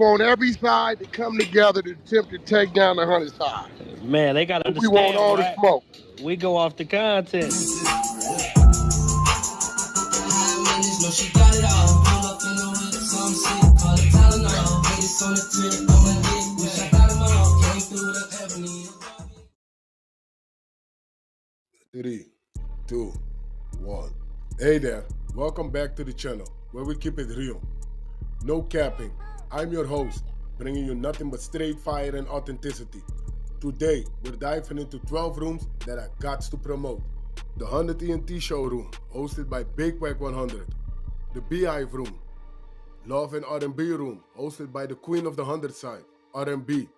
want every side to come together to attempt to take down the 100 side. Man, they gotta We want understand, all the right? smoke. We go off the content. Three, two, one. Hey there, welcome back to the channel where we keep it real. No capping. I'm your host, bringing you nothing but straight fire and authenticity. Today, we're diving into 12 rooms that I got to promote. The 100 ENT showroom, hosted by Big Wack100. The Beehive room. Love and R&B room, hosted by the queen of the 100 side, R&B.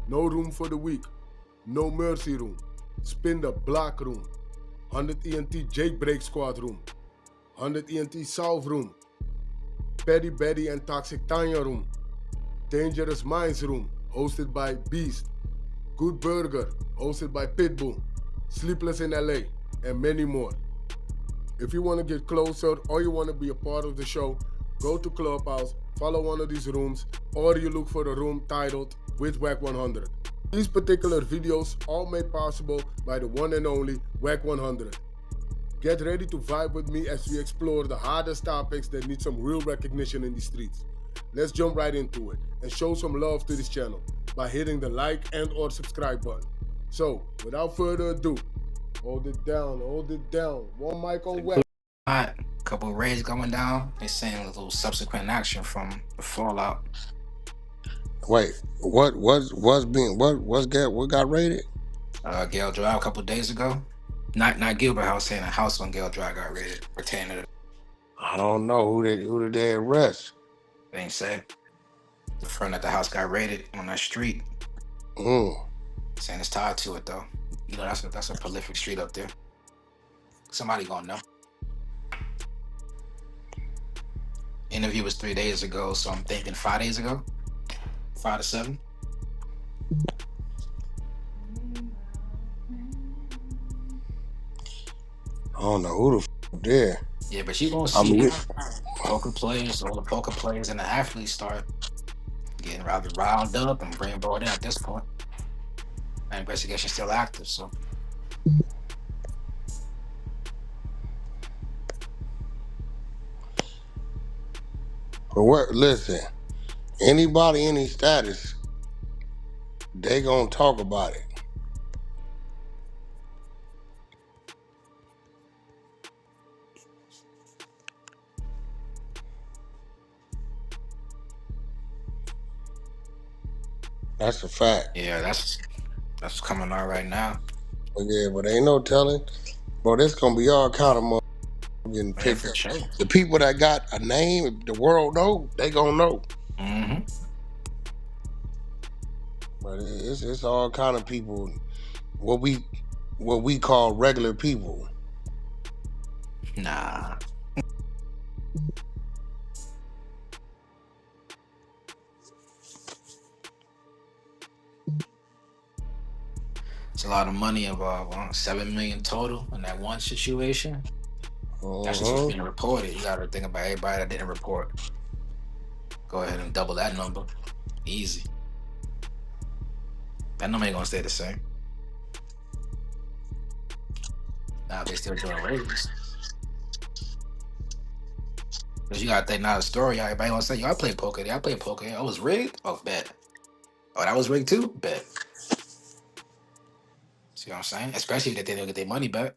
No room for the weak. No mercy room. Spin the block room. 100 ENT Jailbreak Squad room. 100 ENT South room. Petty Betty and Toxic Tanya room. Dangerous Minds room, hosted by Beast. Good Burger, hosted by Pitbull. Sleepless in LA, and many more. If you want to get closer or you want to be a part of the show, go to Clubhouse, follow one of these rooms, or you look for a room titled with Wack100. These particular videos all made possible by the one and only Wack100. Get ready to vibe with me as we explore the hardest topics that need some real recognition in the streets. Let's jump right into it and show some love to this channel by hitting the like and or subscribe button. So, without further ado, hold it down. One mic on Wack. A couple of raids going down. They're saying a little subsequent action from the fallout. Wait, what got raided? Gale Drive a couple of days ago. Not Gilbert House, saying a house on Gale Drive got raided pertaining to I don't know who did they arrest. they ain't say. The front of the house got raided on that street. Mm. Saying it's tied to it though. You know that's a prolific street up there. Somebody gonna know. Interview was 3 days ago, so I'm thinking 5 days ago. 5 to 7. I don't know who the there. Yeah, but you gonna see poker players, all the poker players and the athletes start getting rather riled up and being brought in at this point. The investigation's still active, so. But listen, anybody, any status, they gonna talk about it. That's a fact. Yeah, that's coming out right now. But yeah, but ain't no telling. Bro, there's gonna be all kind of getting picked up. Sure. The people that got a name, if the world know, they gonna know. Mm-hmm. But it's all kind of people, what we call regular people. Nah. It's a lot of money involved. $7 million total in that one situation. That's just what's being reported. You gotta think about everybody that didn't report. Go ahead and double that number. Easy. That number ain't gonna stay the same. Now they still doing raids. Because you gotta think now the story, everybody gonna say, yo, I played poker. I played poker. I was rigged. Oh, bet. Oh, that was rigged too? Bet. See what I'm saying? Especially if they don't get their money back.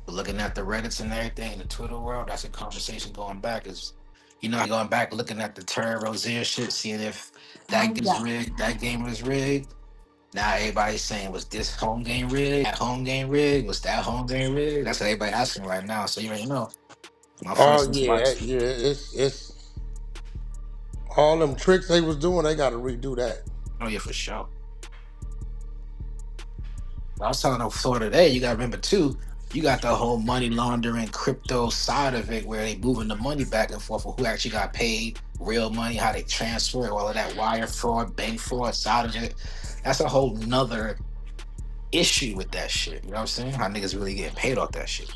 But looking at the Reddits and everything in the Twitter world, that's a conversation going back. Is going back looking at the Terry Rozier shit, seeing if that gets rigged, that game was rigged. Now everybody's saying, was this home game rigged? That home game rigged? Was that home game rigged? That's what everybody asking right now. So you already know. Oh yeah, it's all them tricks they was doing. They got to redo that. Oh yeah, for sure. I was telling them Florida today. You got to remember too. You got the whole money laundering crypto side of it, where they moving the money back and forth for who actually got paid, real money, how they transfer it, all of that wire fraud, bank fraud side of it. That's a whole nother issue with that shit. You know what I'm saying? How niggas really getting paid off that shit.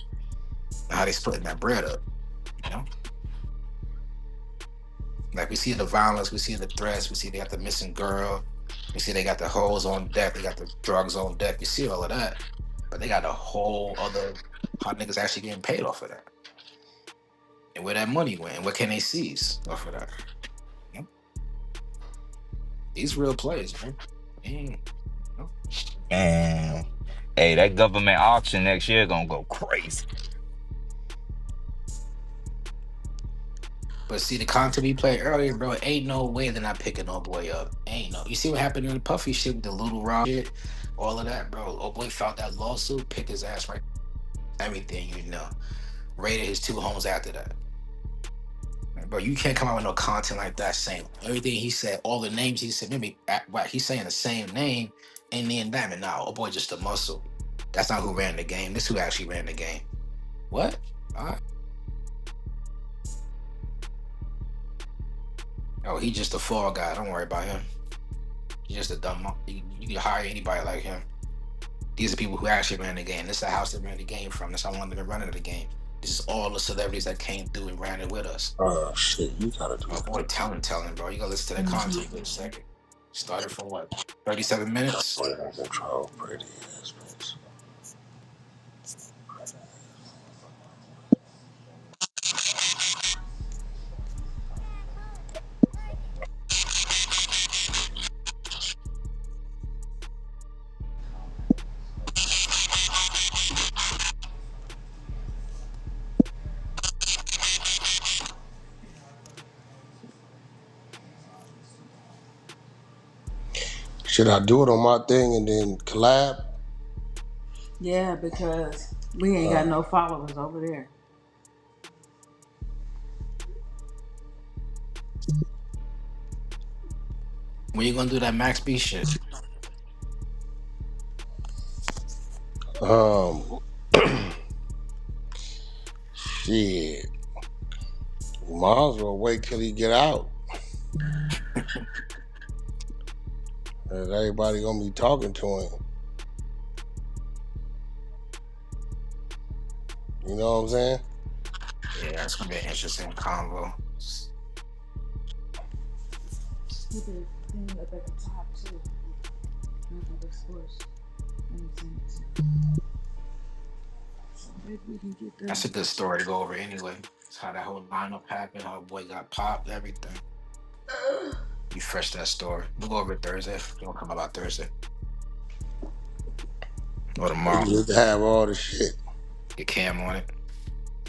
How they splitting that bread up. You know? Like we see the violence, we see the threats, we see they got the missing girl, we see they got the hoes on deck, they got the drugs on deck, we see all of that. But they got a whole other how niggas actually getting paid off of that. And where that money went, and what can they seize off of that? You know? These real plays, man. You know? And hey, that government auction next year gonna go crazy. But see the content we played earlier, bro, ain't no way they're not picking old boy up. Ain't no. You see what happened in the Puffy shit with the little rock shit, all of that, bro. Old boy filed that lawsuit, picked his ass right. Everything, you know. Raided his 2 homes after that. Bro, you can't come out with no content like that saying everything he said, all the names he said. Maybe he's saying the same name in the indictment. Nah, oh boy, just a muscle. That's not who ran the game. This who actually ran the game. What? All right. Oh, he just a fall guy. Don't worry about him. He's just a dumb. You can hire anybody like him. These are people who actually ran the game. This is the house that ran the game from. That's how long they've been running the game. This is all the celebrities that came through and ran it with us. Oh shit, you gotta do Oh boy, that. telling, bro. You gotta listen to the content for a second. Started from what? 37 minutes? Put it on control, pretty ass bitch. Should I do it on my thing and then collab? Yeah, because we ain't got no followers over there. When you gonna do that Max B shit? Um, shit. Might as well wait till he get out. And everybody gonna be talking to him. You know what I'm saying? Yeah, it's gonna be an interesting convo. Put the thing up at the top too. Nothing but sports. Let me send it to you. So maybe we can get that. That's a good story to go over anyway. It's how that whole lineup happened, how boy got popped, everything. You fresh that story. We'll go over it Thursday. It's gonna come about Thursday. Or tomorrow. You need to have all the shit. Get Cam on it.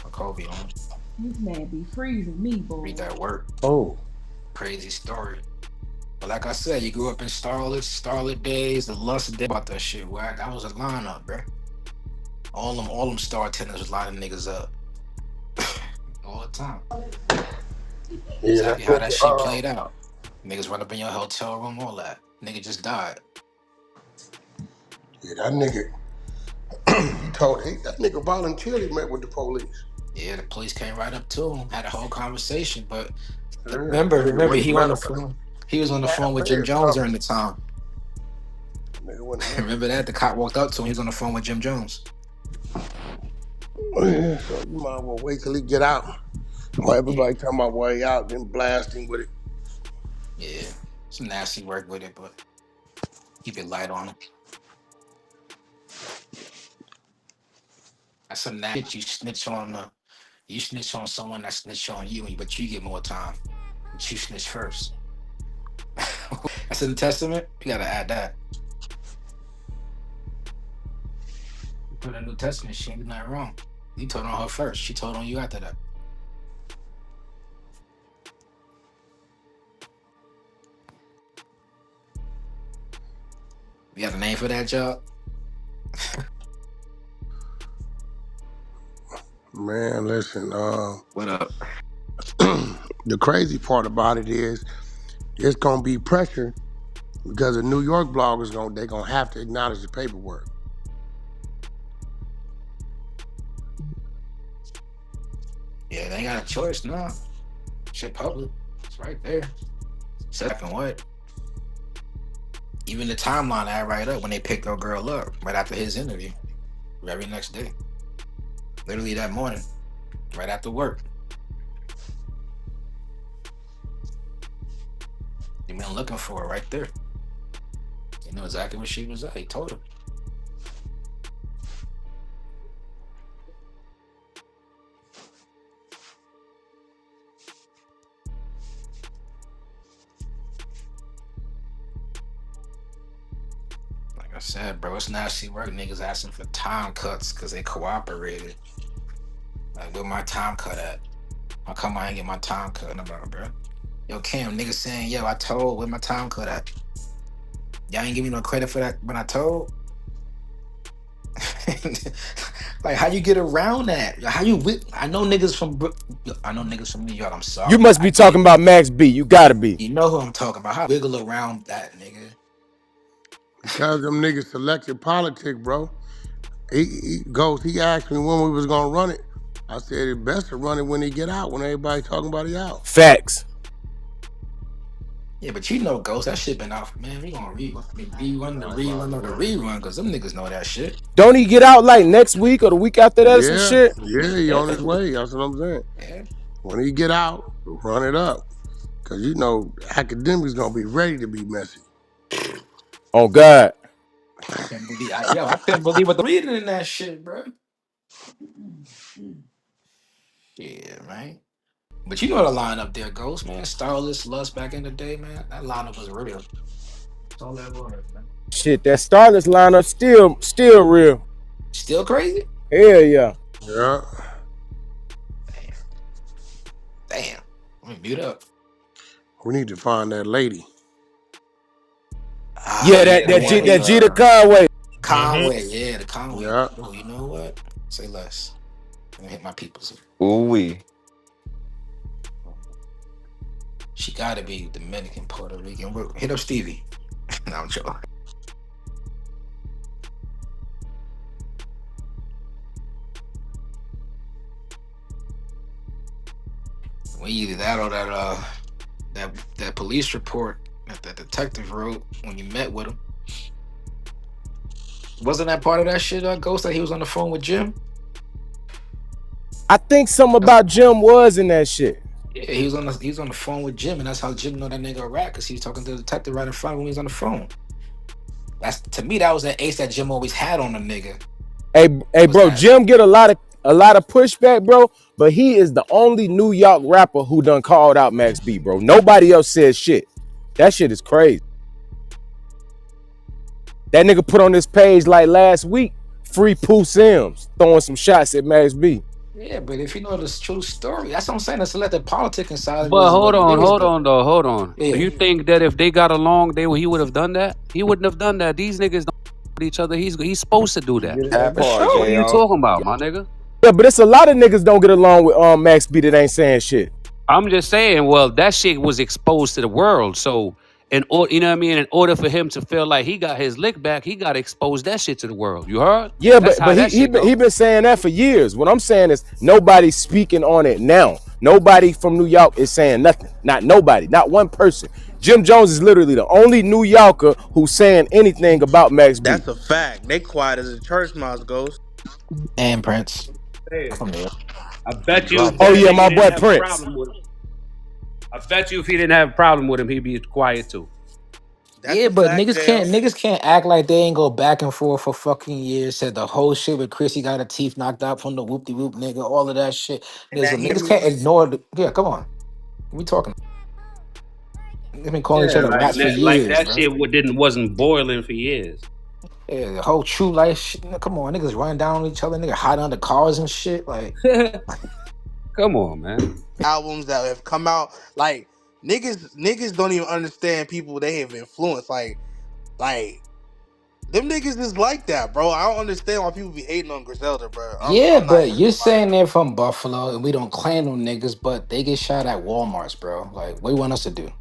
Or Kobe on it. This man be freezing me, boy. Read that work. Oh. Crazy story. But like I said, you grew up in Starlet days, the lust day about that shit. Wack. That was a lineup, bro. All them star tenders was lining niggas up. All the time. Yeah, Exactly how that shit played out. Niggas run up in your hotel room, all that. Nigga just died. Yeah, that nigga. That nigga voluntarily met with the police. Yeah, the police came right up to him, had a whole conversation. But Yeah, remember, nigga he on the phone. He was on the phone with Jim Jones during the time. Remember that? The cop walked up to him. He was on the phone with Jim Jones. Yeah, so you might as well wait till he get out. While everybody talking about why he out, then blasting with it. Yeah, some nasty work with it, but keep it light on him. That's some nasty shit. You snitch on someone that snitch on you, but you get more time. But you snitch first. That's in the testament. You gotta add that. You put in the New Testament, she ain't do nothing wrong. You told on her first. She told on you after that. You got a name for that job? Man, listen. What up? The crazy part about it is, it's gonna be pressure because the New York bloggers they gonna have to acknowledge the paperwork. Yeah, they ain't got a choice, no. Shit public. right there. Second what? Even the timeline I had right up when they picked our girl up right after his interview. Very next day. Literally that morning. Right after work. You been looking for her right there. You know exactly where she was at. He told her. Like I said, bro, it's nasty work. Niggas asking for time cuts because they cooperated. Like, where my time cut at? How come I ain't get my time cut about, bro? Yo, Cam, niggas saying, yo, I told, where my time cut at? Y'all ain't give me no credit for that when I told. Like, how you get around that? How you? I know niggas from. I know niggas from New York. I'm sorry. You must I be get talking it. about Max B. You gotta be. You know who I'm talking about. How wiggle around that, nigga? Because them niggas selected politics, bro. He asked me when we was gonna run it. I said it's best to run it when he get out, when everybody talking about he out. Facts. Yeah, but you know, Ghost, that shit been out. Man, we gonna rerun the rerun of the rerun because them niggas know that shit. Don't he get out like next week or the week after that or some Yeah, shit? he Yeah, on his way. That's what I'm saying. yeah. When he get out, run it up. Cause you know academics gonna be ready to be messy. Oh God. I can't believe, I couldn't believe what the reading in that shit, bro. Yeah, man. But you know the lineup there, Ghost, man. Starless Lust back in the day, man. That lineup was real. That's all that was, man. Shit, that Starless lineup still real. Still crazy? Hell yeah. Yeah. Damn. Damn. Let me mute up. We need to find that lady. Yeah, Yeah, the one that who Jeter Conway. Conway, yeah, the Conway. Yeah. Oh, you know what? Say less. Let me hit my peoples. Ooh-wee. She gotta be Dominican, Puerto Rican. Hit up Stevie. No, I'm joking. We either that or that police report that the detective wrote when you met with him. Wasn't that part of that shit, Ghost, that he was on the phone with Jim? I think something about Jim was in that shit. Yeah, he was on the phone with Jim, and that's how Jim know that nigga a rat, because he was talking to the detective right in front of him when he was on the phone. That's, to me, that was the ace that Jim always had on the nigga. Hey, bro, Jim get a lot of pushback, bro, but he is the only New York rapper who done called out Max B, bro. Nobody else says shit. That shit is crazy. That nigga put on this page like last week, free Pooh Sims, throwing some shots at Max B. Yeah, but if you know the true story, that's what I'm saying. Let's let the politic inside of it But is what niggas hold do. on though, hold on. Yeah. You think that if they got along, he would have done that? He wouldn't have done that. These niggas don't with each other. He's supposed to do that. That For part, What are sure. you JR. talking about, my nigga? Yeah, but it's a lot of niggas don't get along with Max B that ain't saying shit. I'm just saying, well, that shit was exposed to the world. So you know what I mean? In order for him to feel like he got his lick back, he got to expose that shit to the world. You heard? Yeah, That's how but that he shit go. been saying that for years. What I'm saying is nobody's speaking on it now. Nobody from New York is saying nothing. Not nobody, not one person. Jim Jones is literally the only New Yorker who's saying anything about Max B. That's a fact. They quiet as a church mouse, Ghost. And Prince. Hey, Come here. I bet you if Oh that yeah, nigga my didn't boy have a Prince. problem with him. I bet you if he didn't have a problem with him, he'd be quiet too. That's Yeah, a but fact, JR. niggas can't act like they ain't go back and forth for fucking years. Said the whole shit with Chrissy got her teeth knocked out from the whoop de whoop nigga, all of that shit. And that Niggas Henry, can't ignore yeah, come on. We talking. They've been calling each Yeah, other rats for Like years, that bro. shit wasn't boiling for years. Yeah, the whole true life shit. Come on, niggas running down on each other, nigga hiding under cars and shit. Like, Come on, man. albums that have come out, like niggas don't even understand people they have influenced. Like them niggas is like that, bro. I don't understand why people be hating on Griselda, bro. yeah, I'm not but even you're gonna lie. saying they're from Buffalo and we don't claim them niggas, but they get shot at Walmarts, bro. Like, what do you want us to do?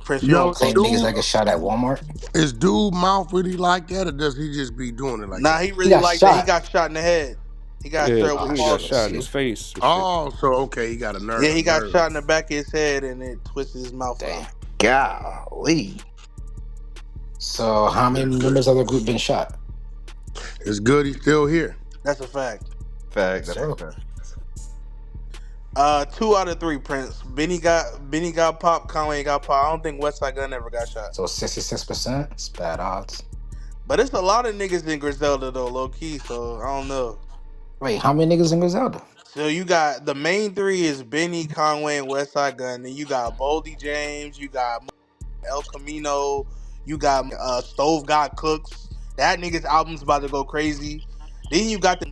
Prince, you Yo, don't Claim claim niggas niggas. that get shot at Walmart? is dude mouth really like that, or does he just be doing it like Nah, that? he He really got like that. He shot. got shot in the head. He got Yeah, served with he got false. shot in See, his face and shit. Oh, so okay, he got Yeah, a he got nerve. shot in the back of his head and it twisted his mouth damn. out. Golly. So how many It's good. members of the group been shot? It's good he's still here. That's a fact. Fact. That's a So, fact. 2 out of 3. Prince. Benny got popped. Conway got popped. I don't think Westside Gun ever got shot. so 66%. It's bad odds. But it's a lot of niggas in Griselda though, low key. So I don't know. Wait, how many niggas in Griselda? So you got the main three is Benny, Conway, and Westside Gun. Then you got Boldy James. You got El Camino. You got Stove God Cooks. That nigga's album's about to go crazy. Then you got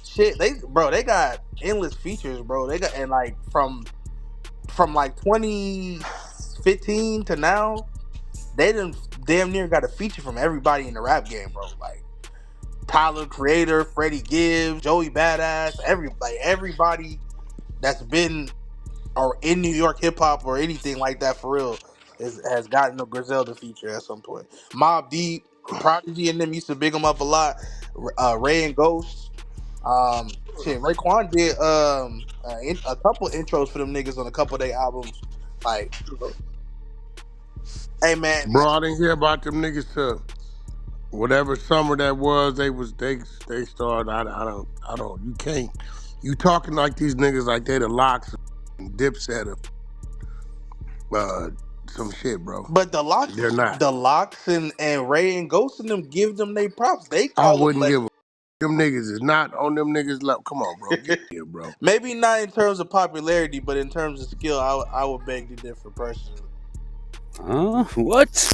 shit. They got endless features, bro. They got and like from like 2015 to now, they done damn near got a feature from everybody in the rap game, bro. Like Tyler Creator, Freddie Gibbs, Joey Badass, everybody that's been or in New York hip hop or anything like that for real has gotten a Griselda feature at some point. Mobb Deep, Prodigy, and them used to big them up a lot. Ray and Ghost. Raekwon did a couple intros for them niggas on a couple of their albums. Like, hey man, Bro, I didn't hear about them niggas till whatever summer that was. They started. I don't. You can't. You talking like these niggas like they the locks and Dipset of some shit, bro. but They're not. the locks and Ray and Ghost and them give them they props. They I call them wouldn't give legends. a. Them niggas is not on them niggas level. Come on, bro. Get here, bro. Maybe not in terms of popularity, but in terms of skill, I would beg to differ personally. What?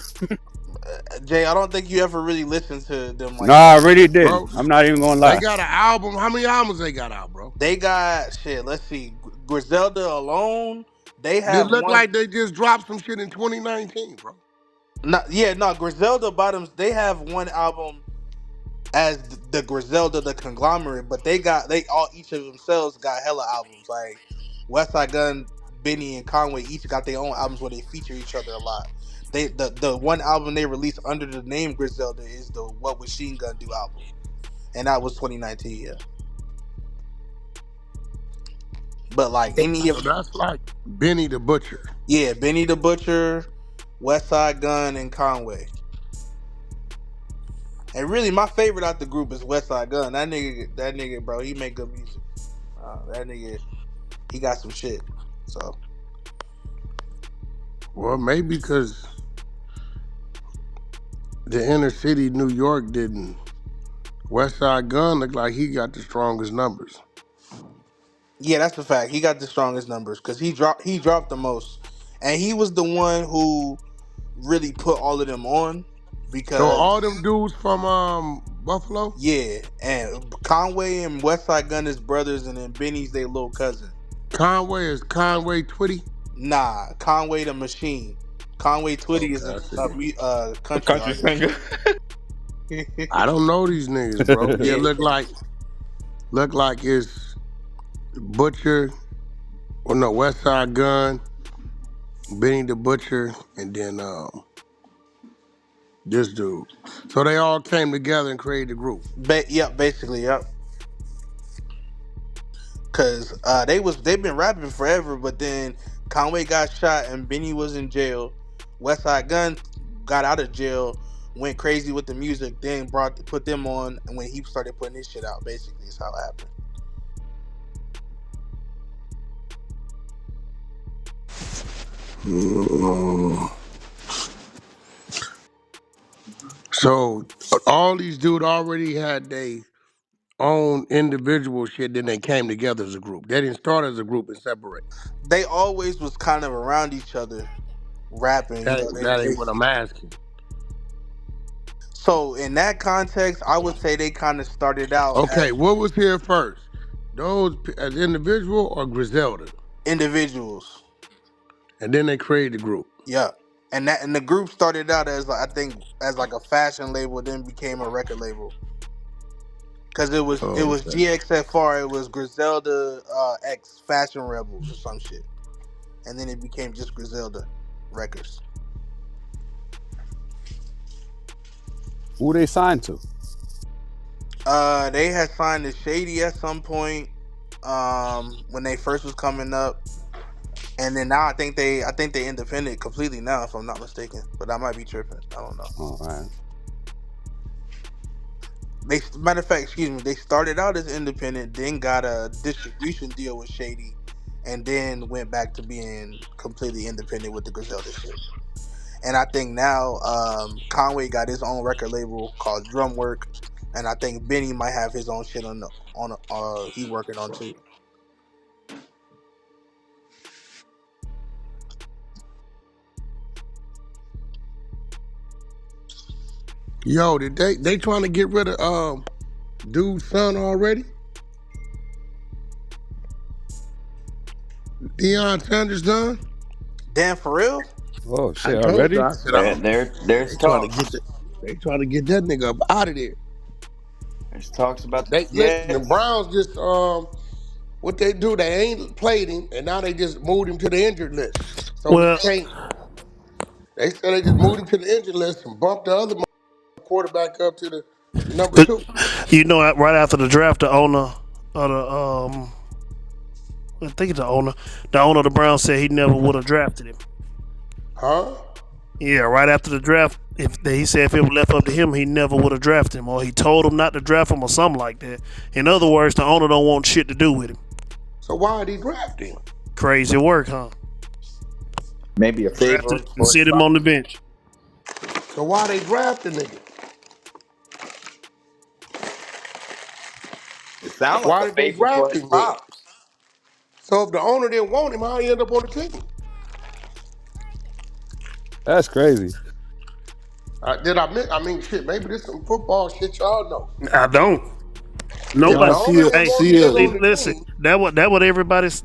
Jay, I don't think you ever really listened to them No, like I that. really didn't. Bro, I'm not even gonna they lie. got an album. How many albums they got out, bro? They got shit. Let's see, Griselda alone. They They have look one. like they just dropped some shit in 2019, bro. Not yeah, no. Griselda Bottoms. They have one album as the Griselda, the conglomerate, but they all each of themselves got hella albums. Like Westside Gun, Benny, and Conway each got their own albums where they feature each other a lot. The one album they released under the name Griselda is the What Machine Gun Do album, and that was 2019. Yeah, but like any So of that's like Benny the Butcher. yeah, Benny the Butcher, Westside Gun, and Conway. And really, my favorite out the group is Westside Gun. That nigga, bro, he make good music. That nigga, he got some shit. So Well, maybe because the inner city New York didn't. West Side Gun looked like he got the strongest numbers. yeah, that's the fact. He got the strongest numbers because he dropped the most, and he was the one who really put all of them on So all because them dudes from Buffalo, yeah, and Conway and Westside Gun is brothers, and then Benny's their little cousin. Conway is Conway Twitty. Nah, Conway the Machine. Conway Twitty is Okay, I see. a A country country artist. singer. I don't know these niggas, bro. Yeah, Yeah, look like it's Butcher, or no West Side Gun, Benny the Butcher, and then this dude. So they all came together and created a group. yep, basically, yep. Cause they've been rapping forever, but then Conway got shot and Benny was in jail. Westside Gun got out of jail, went crazy with the music, then put them on, and when he started putting his shit out, basically is how it happened. Mm. So all these dudes already had their own individual shit, then they came together as a group. They didn't start as a group and separate. They always was kind of around each other, rapping. You know, That ain't what I'm asking. so in that context, I would say they kind of started out Okay, as what was here first? Those as individual or Griselda? individuals. And then they created the group. Yeah. And the group started out as I think as like a fashion label, then became a record label. Cause it was Okay. GXFR, it was Griselda X Fashion Rebels or some shit, and then it became just Griselda Records. Who they signed to? They had signed to Shady at some point, when they first was coming up, and then now I think they independent completely now, if I'm not mistaken. But I might be tripping. I don't know. All right. They matter of fact, excuse me. They started out as independent, then got a distribution deal with Shady, and then went back to being completely independent with the Griselda shit. And I think now Conway got his own record label called Drumwork, and I think Benny might have his own shit he working on too. Yo, did they trying to get rid of dude's son already? Deion Sanders' son? Damn, for real? Oh I shit! told you, Already? I said, There, oh, there, they there's trying to get talks. they trying to get that nigga up out of there. There's talks about the They listen, the Jets. Browns just what they do, they ain't played him, and now they just moved him to the injured list. So he Well, can't. They said they just moved him to the injured list and bumped the other quarterback up to the number the, two. right after the draft, the owner of the I think it's the owner of the Browns said he never would have drafted him. Huh? Yeah, right after the draft, he said if it was left up to him, he never would have drafted him, or he told him not to draft him, or something like that. In other words, the owner don't want shit to do with him. So why did he draft him? Crazy work, huh? Maybe a Drafted favor and for a sit him spot. on the bench. So why they draft the nigga? It sounds like Why a did they favor for draft his him then? pops. So if the owner didn't want him, how he end up on the team? That's crazy. Did I miss? I mean, shit. Maybe this some football shit y'all know. I don't. If the Nobody. Nah, owner didn't Hey, want the nigga on the listen. team,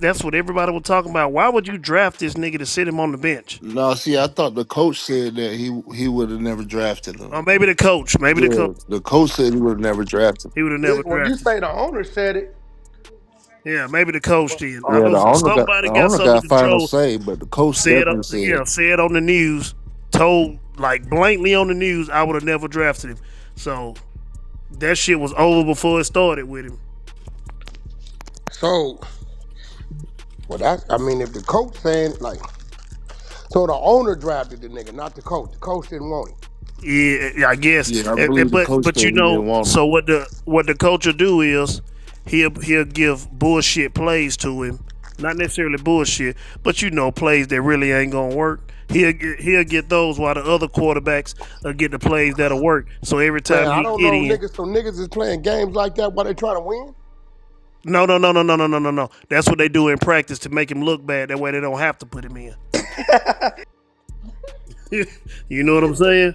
That's what everybody was talking about. Why would you draft this nigga to sit him on the bench? nah. See, I thought the coach said that he would have never drafted him. Or maybe the coach. Maybe the coach. Yeah, the coach said he would have never drafted him. He would have never when you drafted. say the owner said it, Yeah, maybe the coach did. I Yeah, know the owner got somebody the got owner something got to final control. say, but the coach Said, definitely said. yeah, said on the news, told like blatantly on the news, I would have never drafted him. So that shit was over before it started with him. so well, I mean, if the coach saying like, so the owner drafted the nigga, not the coach. The coach didn't want him. Yeah, I guess. Yeah, I believe the coach But said he didn't want him. so what the coach will do is he'll give bullshit plays to him. Not necessarily bullshit, but plays that really ain't gonna work. He'll get those while the other quarterbacks will get the plays that'll work. So every Man, time I he don't get know in, niggas. So niggas is playing games like that while they trying to win. no. That's what they do in practice to make him look bad. That way they don't have to put him in. You know what I'm saying?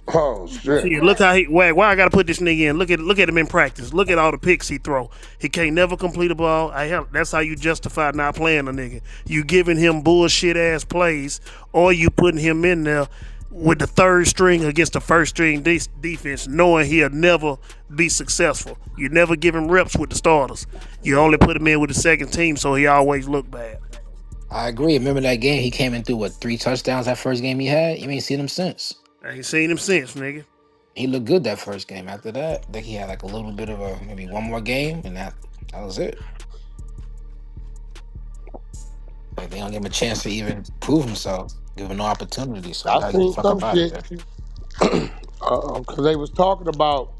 Oh shit. See, look how why I gotta put this nigga in. Look at him in practice. Look at all the picks he throw. He can't never complete a ball. That's how you justify not playing a nigga. You giving him bullshit ass plays, or you putting him in there with the third string against the first string defense, knowing he'll never be successful. You never give him reps with the starters. You only put him in with the second team, so he always look bad. I agree. Remember that game? He came in through what 3 touchdowns that first game he had. You ain't seen him since. I ain't seen him since, nigga. He looked good that first game. After that, I think he had like a little bit of maybe one more game, and that was it. Like they don't give him a chance to even prove himself, give him no opportunity. So he I gotta get the seen fuck some up out of shit there. because they was talking about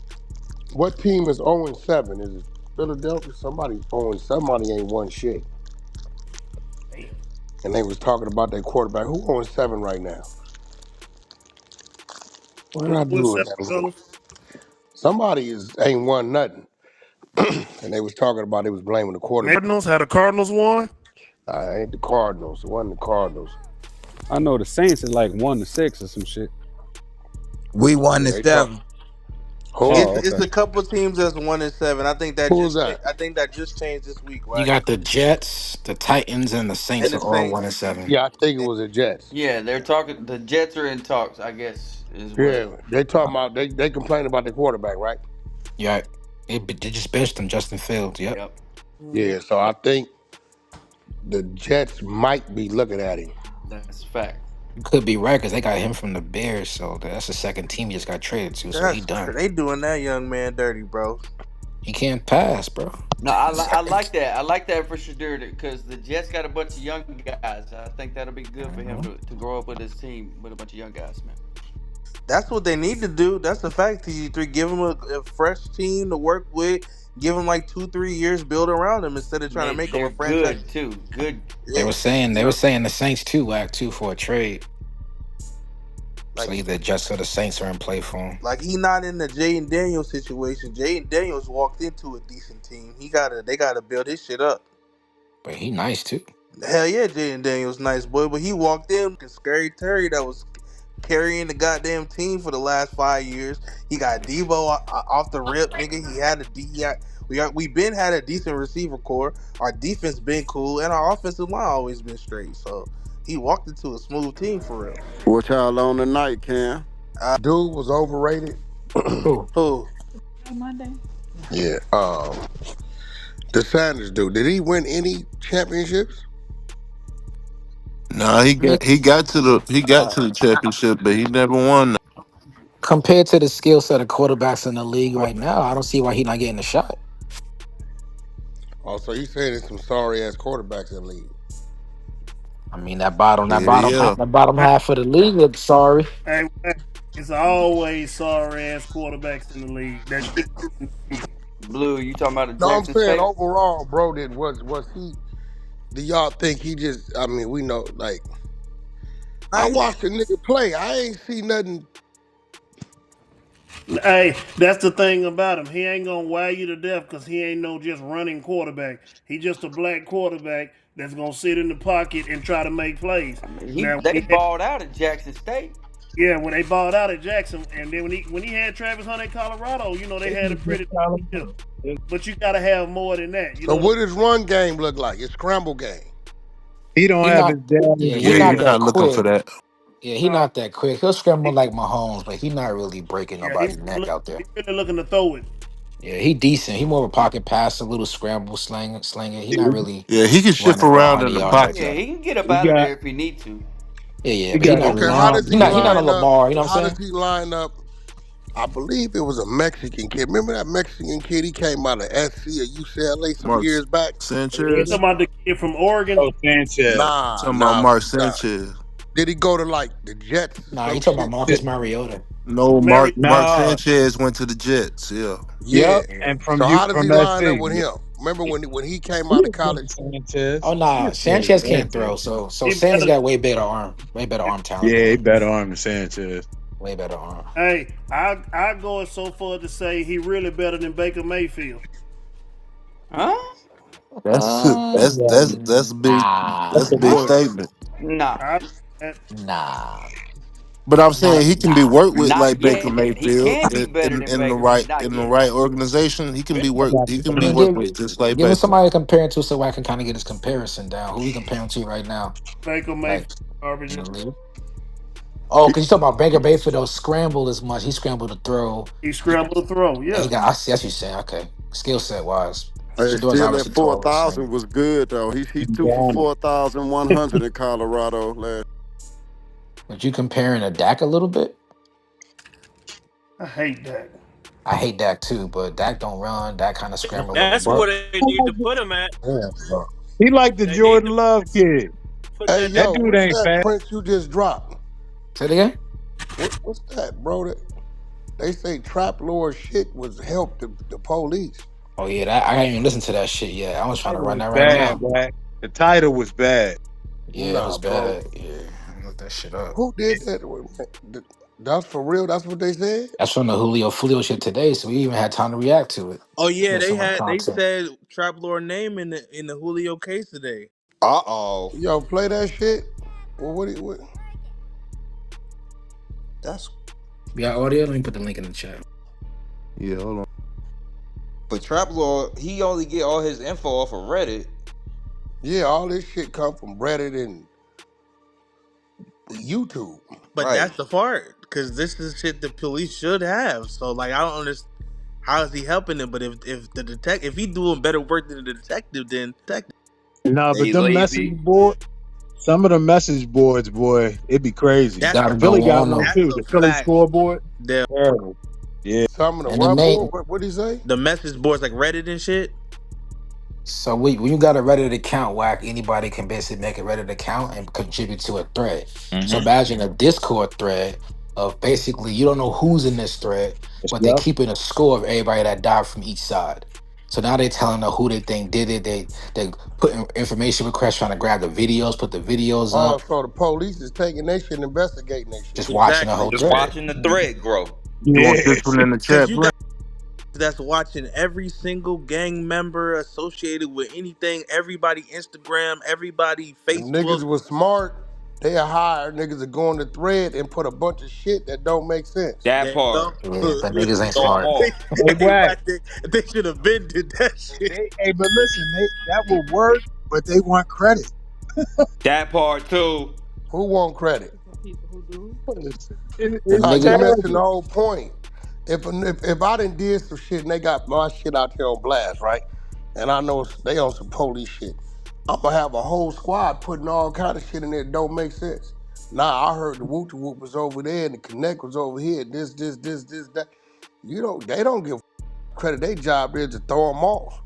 what team is 0-7. Is it Philadelphia? Somebody 0-7. Somebody ain't won shit. And they was talking about their quarterback. Who 0-7 right now? What did I do What's with up, that link? fellas? Somebody ain't won nothing. And they was talking about they was blaming the quarterback. Cardinals? How the Cardinals won? Ain't the Cardinals. It wasn't the Cardinals. I know the Saints is like 1-6 or some shit. We won Yeah, the they talk. seven. Who? Oh, It's okay. a couple teams that's 1-7. Who's that? I think that just changed this week, You right? got the Jets, the Titans, and the And Saints the are all Saints. 1-7. Yeah, I think it was the Jets. Yeah, they're talking. The Jets are in talks, I guess, is what. Yeah, they talking about they complain about the quarterback, right? Yeah, they just benched him, Justin Fields. Yep. Yep. Yeah, so I think the Jets might be looking at him. That's a fact. You could be right because they got him from the Bears, so that's the second team he just got traded to. So he done. They doing that young man dirty, bro. He can't pass, bro. No, I like that. I like that for Shadur because the Jets got a bunch of young guys. I think that'll be good for him Mhm. to grow up with his team with a bunch of young guys, man. That's what they need to do. That's the fact. TG3, give him a fresh team to work with. Give him like 2-3 years, build around him instead of trying to make him They're a franchise. good too. Good. They Yeah, were saying You know, the Saints too whack too for a trade. So like either Jets or the Saints are in play for him. he not in the Jaden Daniels situation. Jaden Daniels walked into a decent team. They gotta build his shit up. But he nice too. Hell yeah, Jaden Daniels, nice boy, but he walked in and Scary Terry that was carrying the goddamn team for the last 5 years. He got Debo off the rip, nigga. He had a D. We been had a decent receiver core. Our defense been cool, and our offensive line always been straight. So he walked into a smooth team for real. What y'all on tonight, Cam? Dude was overrated. Who? Who? Hey, Monday. Yeah. The Sanders dude. Did he win any championships? Nah, he got to the championship, but he never won. Compared to the skill set of quarterbacks in the league right now, I don't see why he not getting a shot. Also, he's saying there's some sorry ass quarterbacks in the league. I mean Yeah. that bottom half of the league looks sorry. Hey, it's always sorry ass quarterbacks in the league. That shit. Blue. You talking about a No, I'm Jackson saying State? overall, bro. Did was he? Do y'all think he just? I mean, we know. Like, I I watched the nigga play. I ain't see nothing. Hey, that's the thing about him. He ain't gonna wow you to death because he ain't no just running quarterback. He just a black quarterback that's gonna sit in the pocket and try to make plays. I mean, Now, they balled out at Jackson State. when they balled out at Jackson, and then when he had Travis Hunter in Colorado, they had a pretty deal. But you gotta have more than that. You So know what what his run game look like? His scramble game. He don't He have his not daddy's yeah, he Yeah, wheel. not you're that not looking for quick. that. Yeah, he I'm saying? not that quick. He'll scramble He, like Mahomes, but he not really breaking yeah, he nobody's neck out there. really looking to throw it. Yeah, he decent. He more of a pocket passer, a little scramble slinger. He not really Yeah, he can shift running for around 100 in the yards like pocket. Yeah, that. he can get up He out of got there if he need to. Yeah, he but he got not his Okay, really. how long does He he not. He not a line up? Lamar. You know what How I'm does saying? he line up? I believe it was a Mexican kid. Remember that Mexican kid? He came out of SC or UCLA some Mark years back. You Sanchez. talking about the kid from Oregon? oh Sanchez. Talking about Nah. Mark Sanchez. Did he go to like the Jets or Nah, you some talking about shit? Marcus Mariota? No, Mary. Mark No. Sanchez went to the Jets. Yeah. Yeah. Yep. Yeah. And So how does from he line up SC. with Yeah. him? Remember when he came He out of was college? from Sanchez. Oh He nah, was from Sanchez can't throw. Sanchez. So He Sanders better. got way better arm talent than Yeah, he him. better arm than Sanchez. Way better arm. Hey, I go so far to say he really better than Baker Mayfield. Huh? That's Nah, That's that's a a big boy. statement. Nah, I, uh, nah, But I'm saying he can be nah. worked with not like Baker yet. He Mayfield can be better than in the Baker, but not in the yet. right organization. He Got can I be mean, worked give with just like give him Baker. somebody to compare it to so I can kind of get his comparison down. Who we comparing to right now? Baker Like Mayfield garbage. in the league. Oh, because you talking about Baker Mayfield don't scramble as much. He scrambled to throw. He scrambled to throw. And he Yeah, got. I see. That's what you're saying. Okay, skill set wise, Hey, Shador's still at obviously taller and 4,000 slinger. was good though. He threw for him. 4,100 in Colorado last. But you comparing a Dak a little bit. I hate that. I hate Dak too, but Dak don't run. Dak kind of scramble a little That's bit. where they need to put him at. Yeah, bro. He like the They need Jordan to Love kid. put Hey, that That yo, dude what's ain't that fast. Prince you just dropped? Say it again. What's that, bro? They say Trap Lord shit was help the police. Oh yeah, that I didn't even listen to that shit yet. I was trying to Title run was that right bad, now. Black. The title was bad. Yeah, it Nah, was bro. bad. Yeah, look that shit up. Who did that? That's for real. That's what they said. That's from the Julio Fulio shit today, so we even had time to react to it. Oh yeah, Get some of the they content. said Trap Lord name in the Julio case today. Uh-oh. Yo, play that shit. Well, what? That's We got audio. Let me put the link in the chat. Yeah, hold on. But Trap Lord, he only get all his info off of Reddit. Yeah, all this shit come from Reddit and YouTube. But Right. that's the part, because this is shit the police should have. So like, I don't understand how is he helping them. But if he doing better work than the detective, then detective. No, but He's them messenger lazy. board, Some of the message boards, boy, it'd be crazy. You That's gotta Philly go got on one them. that's too. a The Philly fact. scoreboard. The Terrible. Yeah. Some of the And the what main boy? What he say? the message boards like Reddit and shit. So when you got a Reddit account, Whack, anybody can basically make a Reddit account and contribute to a thread. So Mm-hmm. imagine a Discord thread of basically you don't know who's in this thread, but they're Yep. keeping a score of everybody that died from each side. So now they're telling them who they think did it. They put information requests trying to grab the videos, put the videos Oh, up, so the police is taking that shit, investigating that shit. just watching the whole Exactly. Just thread. watching the thread grow. You want Yeah. this one in the Cause chat, you Blake? got that's watching every single gang member associated with anything, everybody Instagram, everybody If Facebook. niggas was smart, they'll hire niggas to go on the thread and put a bunch of shit that don't make sense. That There you part. go. Yeah, but niggas ain't Throw 'em smart. off. Hey, Hey, Wack. Wack, they should have been did that shit. Hey, but listen, that will work, but they want credit. That part too. Who want credit? For people who do Them It's Nah, you niggas, missing the terrible. whole point. If I done did some shit and they got my shit out here on blast, right? And I know they on some police shit, I'm gonna have a whole squad putting all kind of shit in there that don't make sense. Nah, I heard the whoop whoop was over there and the connect was over here. This, that. They don't give credit. Their job is to throw them off.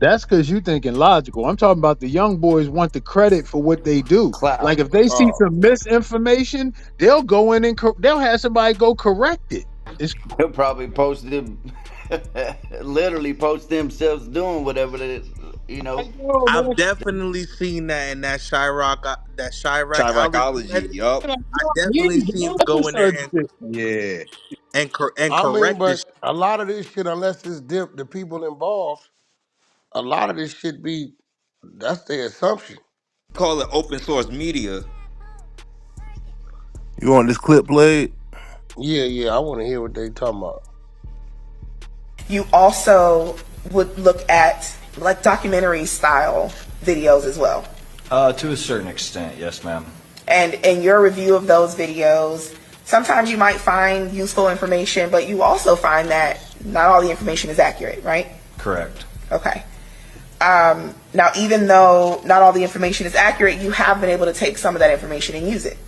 That's because you thinking logical. I'm talking about the young boys want the credit for what they do. clout. Like if they see Oh, some misinformation, they'll go in and they'll have somebody go correct it. It's They'll probably post them, literally post themselves doing whatever it is, you like, know. yo, I've man, definitely seen that in that Chirac Chiracology. Yup. I he definitely ain't see him doing go in there certain shit. Yeah. and I mean, correct this. but a lot of this shit, unless it's the people involved, a lot of this shit be that's their assumption. Call it open source media. You want this clip played? Yeah, I want to hear what they talking about. You also would look at like documentary style videos as well. To a certain extent, yes, ma'am. And in your review of those videos, sometimes you might find useful information, but you also find that not all the information is accurate, right? Correct. Okay. Now, even though not all the information is accurate, you have been able to take some of that information and use it.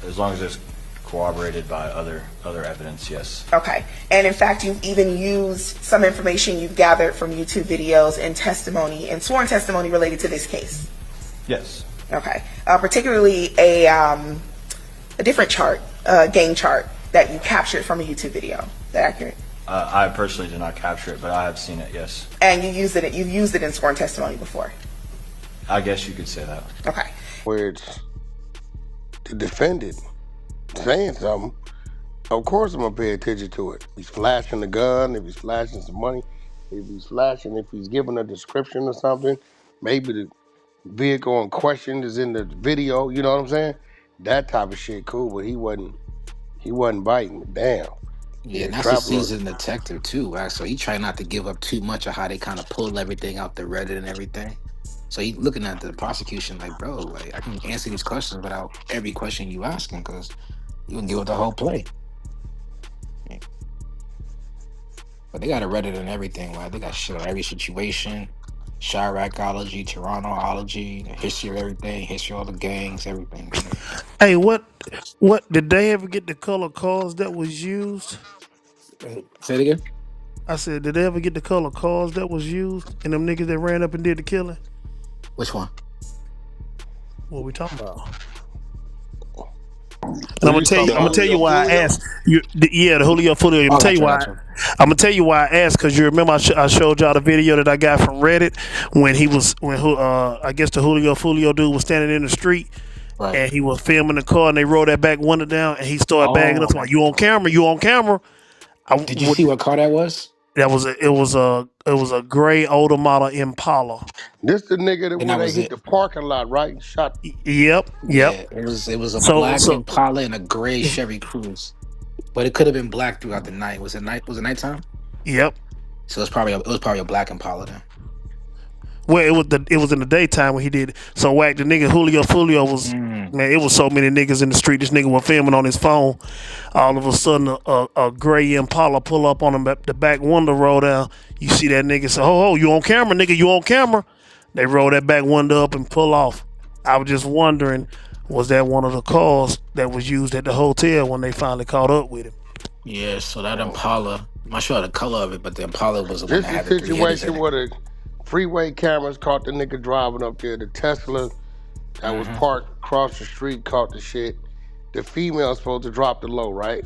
As long as it's corroborated by other evidence, yes. Okay. And in fact, you've even used some information you've gathered from YouTube videos and testimony and sworn testimony related to this case. Yes. Okay. Particularly a different chart, gang chart that you captured from a YouTube video. Is that accurate? I personally did not capture it, but I have seen it, yes. And you've used it in sworn testimony before. I guess you could say that. Okay. Where it's the defendant saying something, of course I'm gonna pay attention to it. If he's flashing a gun, if he's flashing some money, if he's giving a description or something, maybe the vehicle in question is in the video, you know what I'm saying? That type of shit cool, but he wasn't biting. Damn. Yeah, Yeah, and that's a trap lord. seasoned detective too, right? So he try not to give up too much of how they kind of pull everything out the Reddit and everything. So he looking at the prosecution like, bro, like I can answer these questions without every question you asking because you can give it the whole play. But they got a Reddit and everything, right? They got shit on every situation, Chiracology, Torontoology, the history of everything, history of all the gangs, everything. Hey, what did they ever get the color cars that was used? Say it again. I said, did they ever get the color cars that was used and them niggas that ran up and did the killing? Which one? What we talking about? And Who I'm gonna you tell you. talking I'm gonna about? tell you Julio why I Fulio? asked. Yeah, the Julio Fulio. I'm Oh, gonna tell you gotcha, why. gotcha. I'm gonna tell you why I asked because you remember I showed y'all the video that I got from Reddit when I guess the Julio Fulio dude was standing in the street Right. and he was filming the car and they rolled that back window down and he started bagging Oh, us like, "You on camera? You on camera?" did you see what car that was? It was a gray older model Impala. This the nigga that And where that they was hit it. the parking lot, right? And shot. Yep. Yeah, it was a So black so Impala and a gray Chevy Cruze, but it could have been black throughout the night. Was it nighttime? yep. So it was probably a black Impala then. Well, it was in the daytime when he did it. So Wack the nigga Julio Fulio was, man. It was so many niggas in the street. This nigga was filming on his phone. All of a sudden, a gray Impala pull up on him. The back window roll down. You see that nigga say, "Oh, you on camera, nigga? You on camera?" They roll that back window up and pull off. I was just wondering, was that one of the cars that was used at the hotel when they finally caught up with him? Yeah, so that Oh. Impala, I'm not sure the color of it, but the Impala was the one This that is had a the three hitters in situation it. where the freeway cameras caught the nigga driving up there. The Tesla that was Hmm. parked across the street caught the shit. The female's supposed to drop the low, right?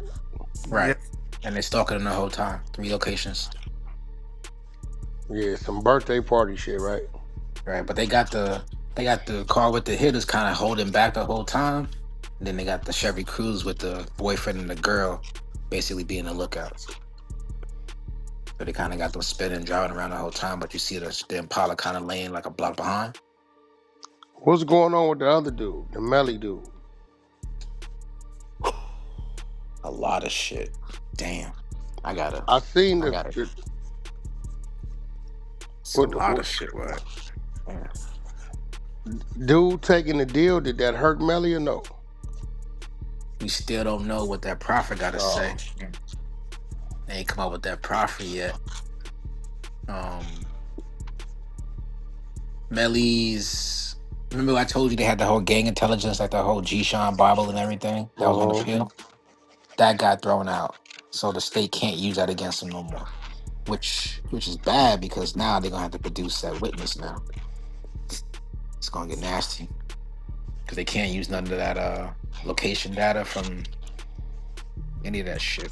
Yeah. Right. And they stalking him the whole time. 3 locations. Yeah, some birthday party shit, right? Right. But they got the car with the hitters kind of holding back the whole time. And then they got the Chevy Cruze with the boyfriend and the girl basically being the lookouts. So they kind of got them spinning, driving around the whole time, but you see the Impala kind of laying like a block behind. What's going on with the other dude, the Melly dude? A lot of shit. Damn. I gotta, I seen I gotta. the It's a what, lot what of shit, right? Yeah. dude taking the deal. Did that hurt Melly or no? We still don't know what that prophet got to Oh, say. They ain't come up with that prophet yet. Melly's. Remember, I told you they had the whole gang intelligence, like the whole G-Shon Bible and everything that was on appeal. That got thrown out, so the state can't use that against them no more. Which is bad because now they're gonna have to produce that witness. Now it's gonna get nasty because they can't use none of that location data from any of that shit.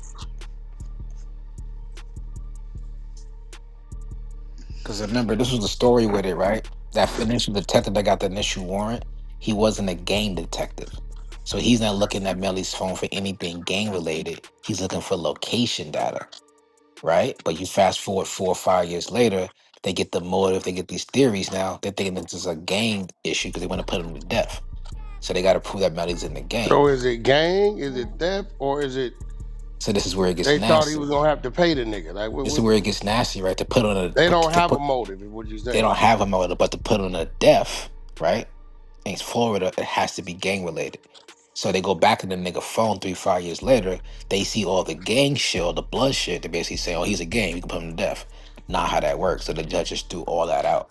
Because remember, this was the story with it, right? That initial detective that got the initial warrant, he wasn't a gang detective. So he's not looking at Melly's phone for anything gang related. He's looking for location data, right? But you fast forward 4 or 5 years later, they get the motive, they get these theories now. They're thinking this is a gang issue because they want to put him to death. So they got to prove that Melly's in the gang. so is it gang? Is it theft? Or is it So this is where it gets they thought he nasty. was gonna have to pay the nigga? Like This is where it gets nasty, right? To put on a they put don't to have a put motive, is what you they saying? don't have a motive, but to put on a death, right? In Florida, it has to be gang related. So they go back in the nigga phone 3 5 years later. They see all the gang shit, all the blood shit. They basically say, "Oh, he's a gang. We can put him to death." Not how that works. So the judges threw all that out.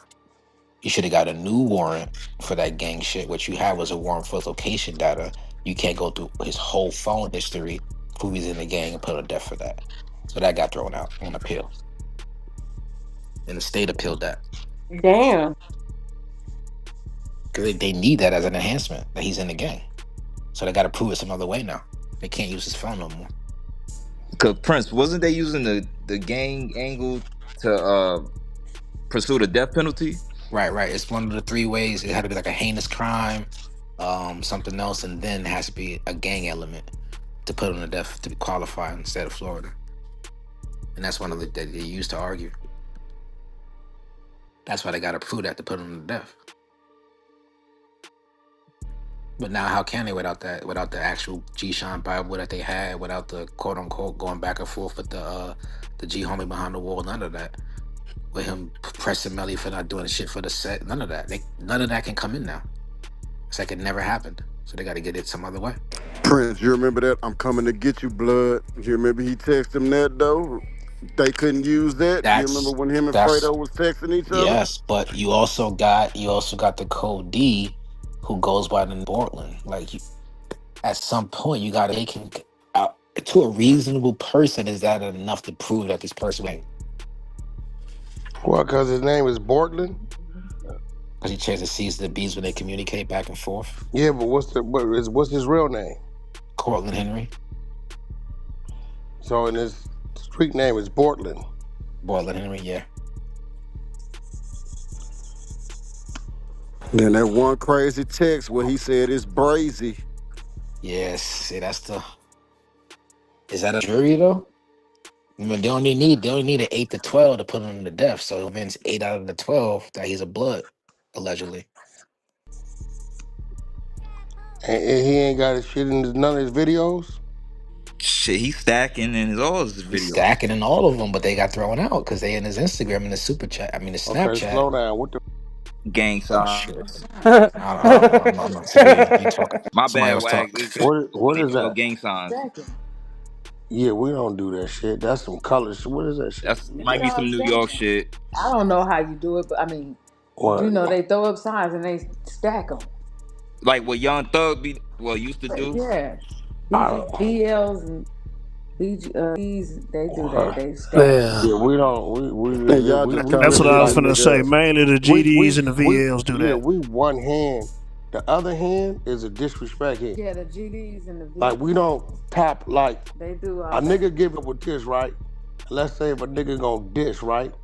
You should have got a new warrant for that gang shit. What you had was a warrant for location data. You can't go through his whole phone history, who he's in the gang, and put him to death for that. So that got thrown out on appeal, and the state appealed that Damn. because they need that as an enhancement that he's in the gang. So they got to prove it some other way now. They can't use his phone no more. Cause Prince, wasn't they using the gang angle to pursue the death penalty? Right, right. It's one of the 3 ways. It had to be like a heinous crime, something else, and then it has to be a gang element to put him to death to qualify instead of Florida. And that's one of the that they used to argue. That's why they got to prove that to put him to death. But now, how can they without that? Without the actual G-Shon Bible that they had, without the quote unquote going back and forth with the G homie behind the wall, none of that. With him pressing Melly for not doing shit for the set, none of that. None of that can come in now. It's like it never happened. So they got to get it some other way. Prince, you remember that? I'm coming to get you, blood. You remember he texted him that though? They couldn't use that. You remember That's when him and that's Fredo was texting each other? yes, but you also got the Code D, who goes by the name Portland. Like at some point, you got to they can to a reasonable person. Is that enough to prove that this person? Well, because his name is Bortland. Because he changed the C's to the B's when they communicate back and forth. Yeah, but what's his real name? Cortland Henry. So in his street name is Bortland. Portland Henry, yeah. Then that one crazy text where he said it's brazy. Yes. See, that's the. Is that a jury though? I mean, they only need an 8 to 12 to put him to death. So it means 8 out of the 12 that he's a blood, allegedly. And he ain't got his shit in none of his videos. Shit, he's stacking in all his He's videos. stacking in all of them, but they got thrown out because they in his Instagram and his super chat. I mean, his Okay, Snapchat. slow down. What the? Gang Oh shit! signs. I'm not saying you talking. My Somebody bad, else Wag. talk. What Ain't is do no that? gang signs. Stacking. Yeah, we don't do that shit. That's some colors. What is that shit? That's You might be y'all some New York stacking. shit. I don't know how you do it, but I mean, What? they throw up signs and they stack them. Like what Young Thug used to do. Yeah, I BG, don't. BLs and BGs, they do that. Uh, They stack. Yeah, yeah, we don't. And y'all just We that's calling what really I this was like. finna nigga say. Mainly the GDs and the We VLs do yeah, that. we one hand. The other hand is a disrespect hand. Yeah, the GDs and the Like we VLs, don't tap like they do a all that. nigga give up with this, right? Let's say if a nigga gonna dish, right?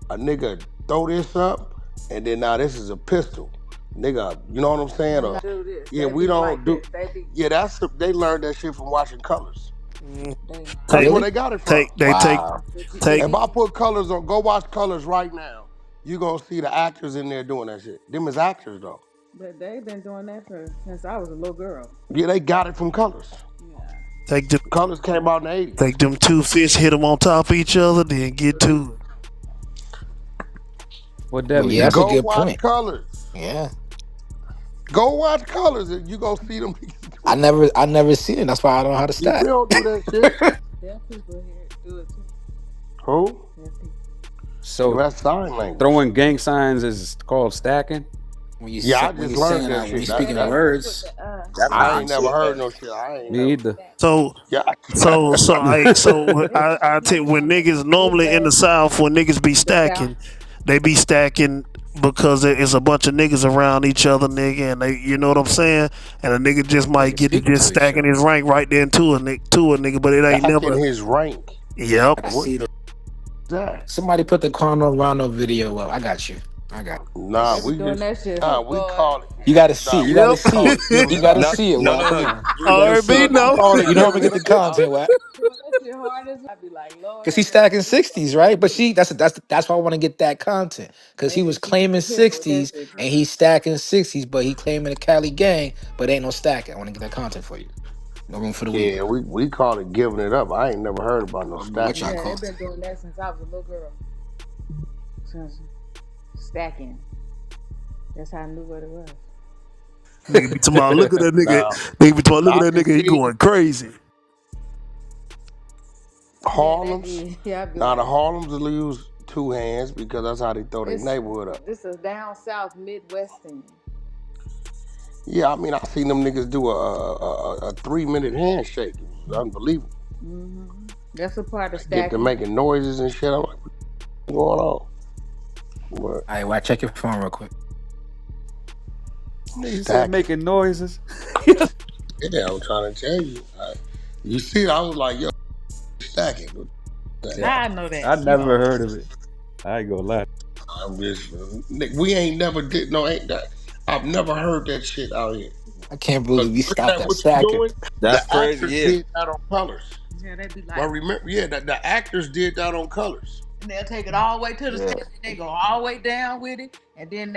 A nigga throw this up, and then now this is a pistol, nigga. You know what I'm saying? And Or I do this. yeah, They we be don't like do. this. They be Yeah, they learned that shit from watching Colors. Mm. they That's Take, where Really? they got it from. take, they take. Wow. the Take If I G. put Colors on, go watch Colors right now. You gonna see the actors in there doing that shit. Them is actors though. But they've been doing that since I was a little girl. Yeah, they got it from Colors. Yeah. Take them, Colors came out in the '80s. take them two fish, hit them on top of each other, then get to it. What that But yeah, mean? that's a Go good watch point. Colors. Yeah. Go watch Colors, and you gonna see them niggas I doing that. never seen it. That's why I don't know how to Yeah, we stack. don't do that shit. Deaf people here do it too. Who? Deaf people. Yeah, So that's sign language. throwing gang signs is called stacking. Yeah, I When just you learned saying that that when you shit. Yeah, speaking That, in they that do put words, the that's I new ain't and never shit. heard no shit. I ain't Me never. either. Yeah, So, They just I think when niggas big normally in the ass South, when niggas be the South. stacking, they be stacking because it's a bunch of niggas around each other, nigga, and they, you know what I'm saying? And a nigga just might Niggas get to speaking just to each stacking other. his rank right there to a nigga, but it ain't back in never. his rank. Yep. I can What see that. the that? Somebody put the Carno Rondo video up. I got you. I got Nah, They be we doing just that shit. Oh we boy. call it. you. Got to see. Nah, You got to Yep. we see call it. it giving You it got to up. see it. Well, Nah, come we on. You got to see RB it. You no. called it. You know I'm giving gonna get it the up. content. What? Doing that shit hard as I be like, Lord Cause have he's mercy. stacking sixties, right? But that's why I want to get that content. Cause They he was need people claiming prepared with that sixties shit, and bro. he's stacking sixties, but he claiming the Cali gang, but ain't no stacking. I want to get that content for you. No room for the weak. Yeah, we call it giving it up. I ain't never heard about no I don't know what stacking. y'all Yeah, call they've it. been doing that since I was a little girl. Since stacking. That's how I knew what it was. Nigga be talking about, look at that nigga. Now Nigga be talking, look I at that can nigga. He see going crazy. Yeah, they Harlem's. be. Yeah, I be Now the like, Harlem's will use two hands because that's how they throw their this neighborhood up. this is down south Midwest thing. Yeah, I mean I seen them niggas do a 3 minute handshake. It was unbelievable. That's a part of Get to stacking. making noises and shit. I'm like, what's going on? But All right, well, check your phone real quick. Nigga said stacking. making noises. Yeah, I'm trying to tell you. You see, I was like, yo, stacking. Yeah, Now I know that. I You never know. heard of it. I ain't gonna lie. I'm just, we ain't never did, no, ain't that. I've never heard that shit out here. I can't Because believe we look stopped at at what you stacking. doing. The That's crazy. actors Yeah. did that on Colors. Yeah, they be Well, like, remember, yeah, the actors did that on Colors. and they'll take it all the way to the Yeah. stage, and they go all the way down with it, and then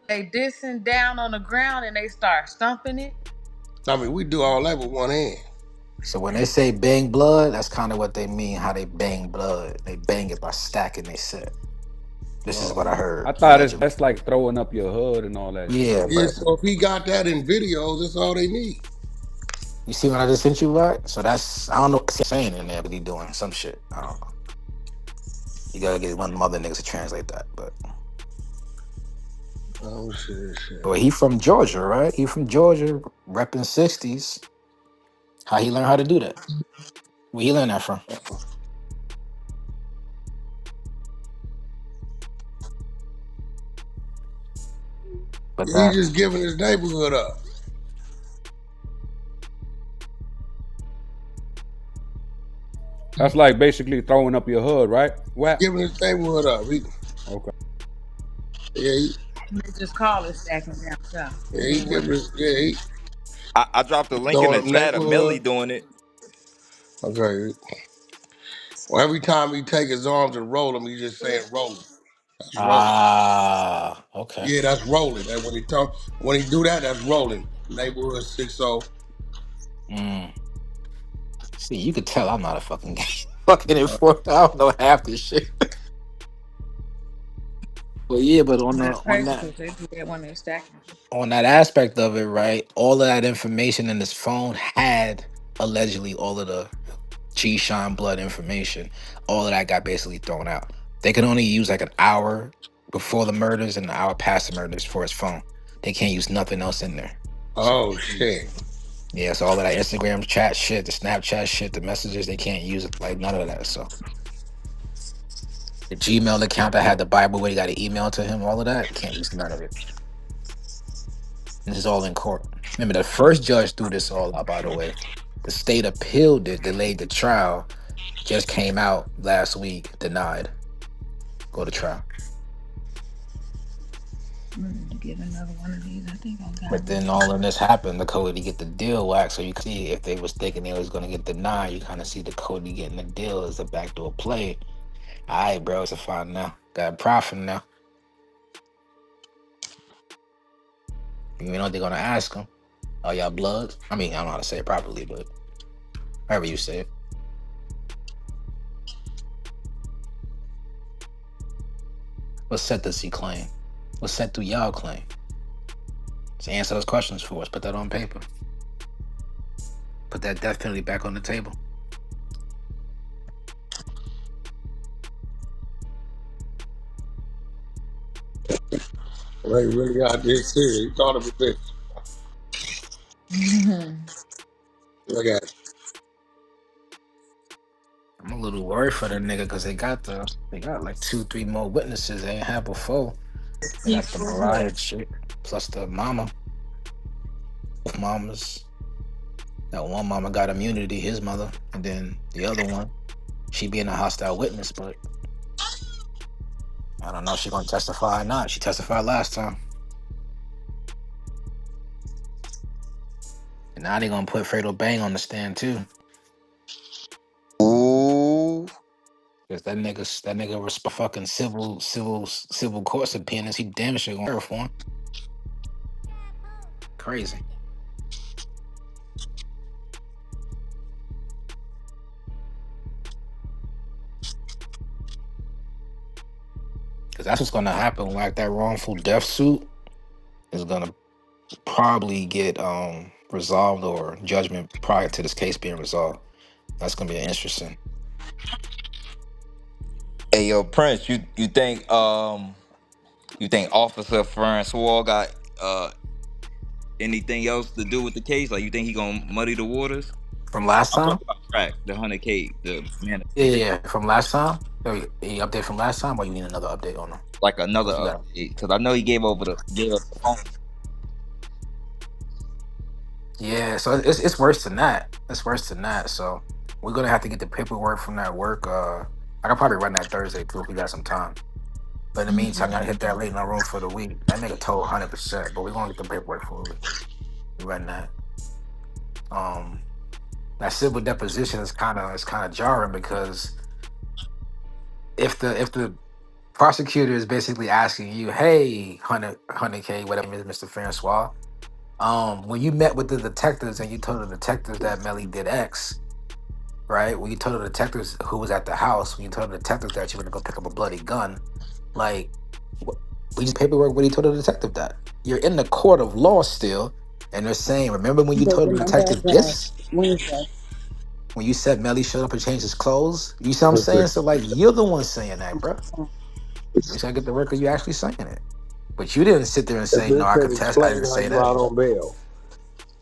they dissing down on the ground, and they start stumping it. I mean, we do all that with one hand. So when they say bang blood, that's kind of what they mean. How they bang blood? They bang it by stacking they set. This is what I I heard thought allegedly. that's like throwing up your hood and all that shit. Yeah, Yeah, but so if he got that in videos, that's all they need. you see what I just sent you, right? So that's I don't know what he's saying in there, but he doing some shit. I don't know. You gotta get one of them other niggas to translate that. Oh, shit. But he from Georgia, right? He from Georgia, repping sixties. How he learn how to do that? Where he learn that from? But He that just giving his neighborhood up. That's like basically throwing up your hood, right? What? Giving his neighborhood up. Okay. Yeah, They just call it stacking down south. It ain't what he I dropped a link in throwing the up chat of Millie neighborhood. doing it. Okay. Well, every time he take his arms and roll them, he just saying rolling. That's rolling. Ah, okay. Yeah, that's rolling. And when he do that, that's rolling. Neighborhood 60. Mm. See, you could tell I'm not a fucking fucking informed. I don't know half this shit. But yeah, but that's crazy because they do that when they're stacking. on that aspect of it, right? All of that information in this phone had allegedly all of the G Sean blood information. All of that got basically thrown out. They could only use like an hour before the murders and an hour past the murders for his phone. They can't use nothing else in there. So Oh shit. yeah, so all of that Instagram chat shit, the Snapchat shit, the messages, they can't use it, like none of that. So the Gmail account that had the Bible where you got to email to him, all of that, can't use none of it. This is all in court. Remember, the first judge threw this all out, by the way. The state appealed it, delayed the trial, just came out last week, denied. Go to trial. I'm gonna get another one of these. I think I got But then one. all of this happened, the Cody get the deal waxed. So you can see if they was thinking they was gonna get denied, you kind of see the Cody getting the deal as a backdoor play. All right, bro, it's a fine now. Got a profit now. You know what they're gonna ask him? Oh, y'all bloods? I mean, I don't know how to say it properly, but however you say it. What set does he claim? What set do y'all claim? So answer those questions for us. Put that on paper. Put that death penalty back on the table. They really got this serious. You thought of a bitch. Look at it. I'm a little worried for the nigga because they got like 2, 3 more witnesses they ain't had before. They He got the for her. Mariah shit plus the mama. Both mamas. That one mama got immunity, his mother, and then the other one, she being a hostile witness, but I don't know if she gonna testify or not. She testified last time. And now they gonna put Fredo Bang on the stand too. Ooh. Cause that nigga was fucking civil court subpoenas. He damn sure gonna for him. Crazy. Cause that's what's gonna happen. Like that wrongful death suit is gonna probably get resolved or judgment prior to this case being resolved. That's gonna be interesting. Hey yo, Prince, you think Officer Francois got anything else to do with the case? Like you think he gonna muddy the waters? From last I'm time? talking about track, the 100K, the man, Yeah. From last time? Any update from last time, or you need another update on them? like another What you got? update. Because I know he gave up the phone. Yeah, so it's worse than that. It's worse than that. So we're gonna have to get the paperwork from that work. I can probably run that Thursday too if we got some time. But in the meantime, y'all hit that late in the room for the week. That nigga told 100%, but we're gonna get the paperwork for it. We run that. That civil deposition is kind of jarring because if the prosecutor is basically asking you, hey, 100K, whatever, Mr. Francois, when you met with the detectives and you told the detectives that Melly did X, right? When you told the detectives who was at the house, when you told the detectives that you were gonna go pick up a bloody gun, like we just paperwork when you told the detective that. You're in the court of law still, and they're saying, remember when you But told the remember detective that this? Wednesday. When you said Melly showed up and changed his clothes? You see what I'm Listen, saying? So like you're the one saying that, bro. We should get the record you actually saying it. But you didn't sit there and the say, no, bitch I said contest, I explain didn't how say you that. out on bail.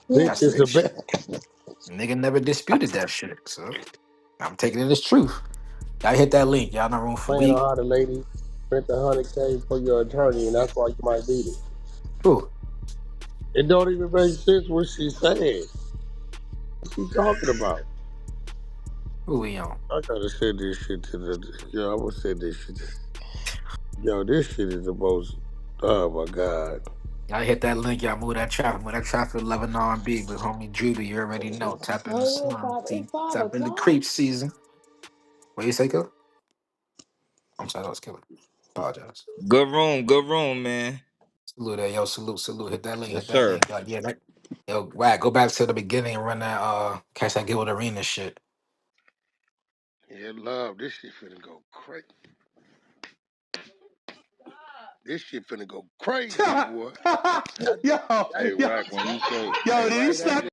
Yeah. Bitch That's is the the shit. best. Nigga never disputed that shit. So I'm taking it as truth. I hit that link. Y'all in the room for Explain week. how the lady spent the 100K for your attorney, and that's why you might beat it. Ooh, It don't even make sense what she's saying. What she talking about? who we on? I gotta send this shit to the. Yo, I'm gonna send this shit. Yo, this shit is the most. Oh my god. Y'all hit that link. Y'all move that traffic. Move that traffic 11 R&B with homie Judy. You already know. Tap in the Oh, slum. it's 5 Tap in the o'clock. creep season. What you say, Killer? I'm sorry, that was Killer. Apologize. Good room, man. Salute that. Yo, salute. Hit that link. Yes, Hit that sir. link. Yeah, that. Yo, Wack, go back to the beginning and run that catch that Guild Arena shit. Yeah, love. This shit finna go crazy. This shit finna go crazy, boy. yo, Hey, yo, Wack, when you say, yo, hey, did he Wack, that slap